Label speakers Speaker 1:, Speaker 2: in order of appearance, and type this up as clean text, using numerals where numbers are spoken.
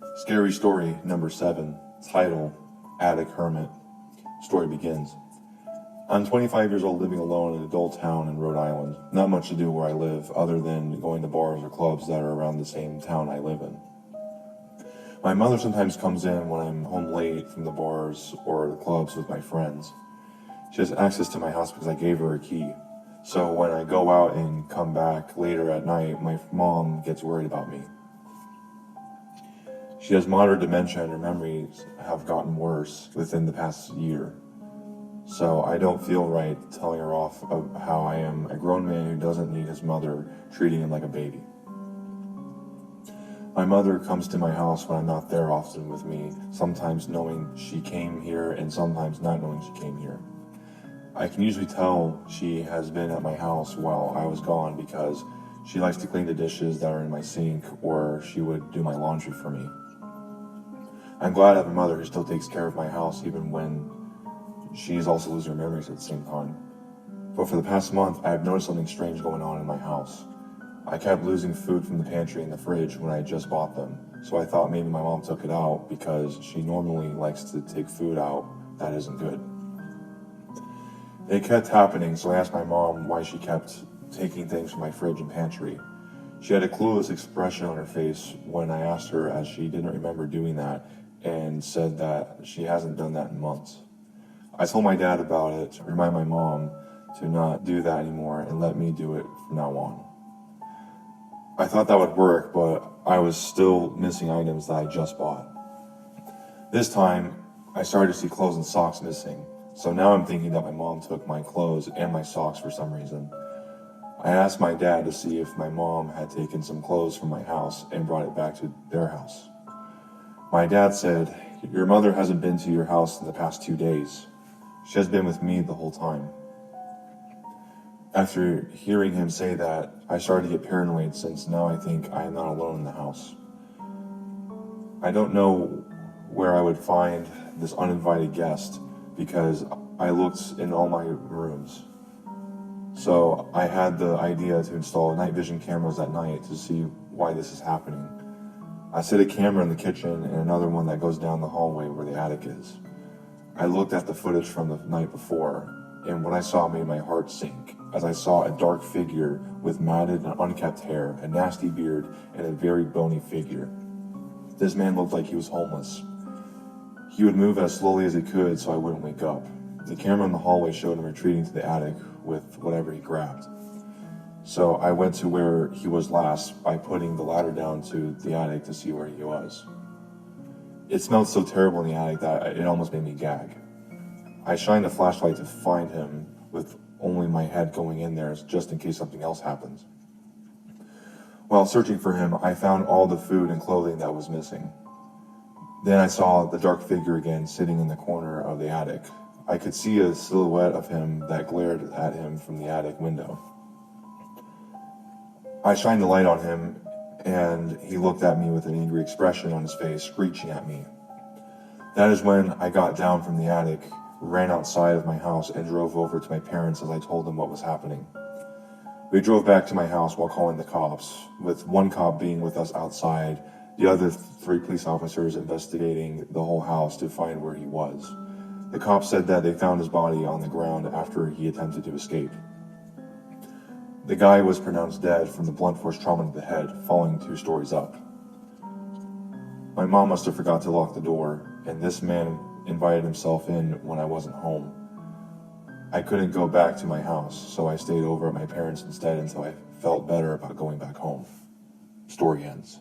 Speaker 1: Scary story number 7, title, Attic Hermit. Story begins. I'm 25 years old, living alone in a dull town in Rhode Island. Not much to do where I live, other than going to bars or clubs that are around the same town I live in. My mother sometimes comes in when I'm home late from the bars or the clubs with my friends. She has access to my house because I gave her a key. So when I go out and come back later at night, my mom gets worried about me. She has moderate dementia and her memories have gotten worse within the past year. So I don't feel right telling her off of how I am a grown man who doesn't need his mother treating him like a baby. My mother comes to my house when I'm not there often with me, sometimes knowing she came here and sometimes not knowing she came here. I can usually tell she has been at my house while I was gone because she likes to clean the dishes that are in my sink, or she would do my laundry for me. I'm glad I have a mother who still takes care of my house even when she's also losing her memories at the same time. But for the past month, I have noticed something strange going on in my house. I kept losing food from the pantry and the fridge when I had just bought them, so I thought maybe my mom took it out because she normally likes to take food out that isn't good. It kept happening, so I asked my mom why she kept taking things from my fridge and pantry. She had a clueless expression on her face when I asked her, as she didn't remember doing that, and said that she hasn't done that in months. I told my dad about it to remind my mom to not do that anymore and let me do it from now on. I thought that would work, but I was still missing items that I just bought. This time, I started to see clothes and socks missing, so now I'm thinking that my mom took my clothes and my socks for some reason. I asked my dad to see if my mom had taken some clothes from my house and brought it back to their house. My dad said, "Your mother hasn't been to your house in the past 2 days. She has been with me the whole time." After hearing him say that, I started to get paranoid since now I think I am not alone in the house. I don't know where I would find this uninvited guest because I looked in all my rooms. So I had the idea to install night vision cameras at night to see why this is happening. I set a camera in the kitchen and another one that goes down the hallway where the attic is. I looked at the footage from the night before, and what I saw made my heart sink, as I saw a dark figure with matted and unkempt hair, a nasty beard, and a very bony figure. This man looked like he was homeless. He would move as slowly as he could so I wouldn't wake up. The camera in the hallway showed him retreating to the attic with whatever he grabbed. So I went to where he was last by putting the ladder down to the attic to see where he was. It smelled so terrible in the attic that it almost made me gag. I shined a flashlight to find him, with only my head going in there just in case something else happens. While searching for him, I found all the food and clothing that was missing. Then I saw the dark figure again sitting in the corner of the attic. I could see a silhouette of him that glared at him from the attic window. I shined the light on him, and he looked at me with an angry expression on his face, screeching at me. That is when I got down from the attic, ran outside of my house, and drove over to my parents as I told them what was happening. We drove back to my house while calling the cops, with one cop being with us outside, the other 3 police officers investigating the whole house to find where he was. The cops said that they found his body on the ground after he attempted to escape. The guy was pronounced dead from the blunt force trauma to the head, falling 2 stories up. My mom must have forgot to lock the door, and this man invited himself in when I wasn't home. I couldn't go back to my house, so I stayed over at my parents' instead until I felt better about going back home. Story ends.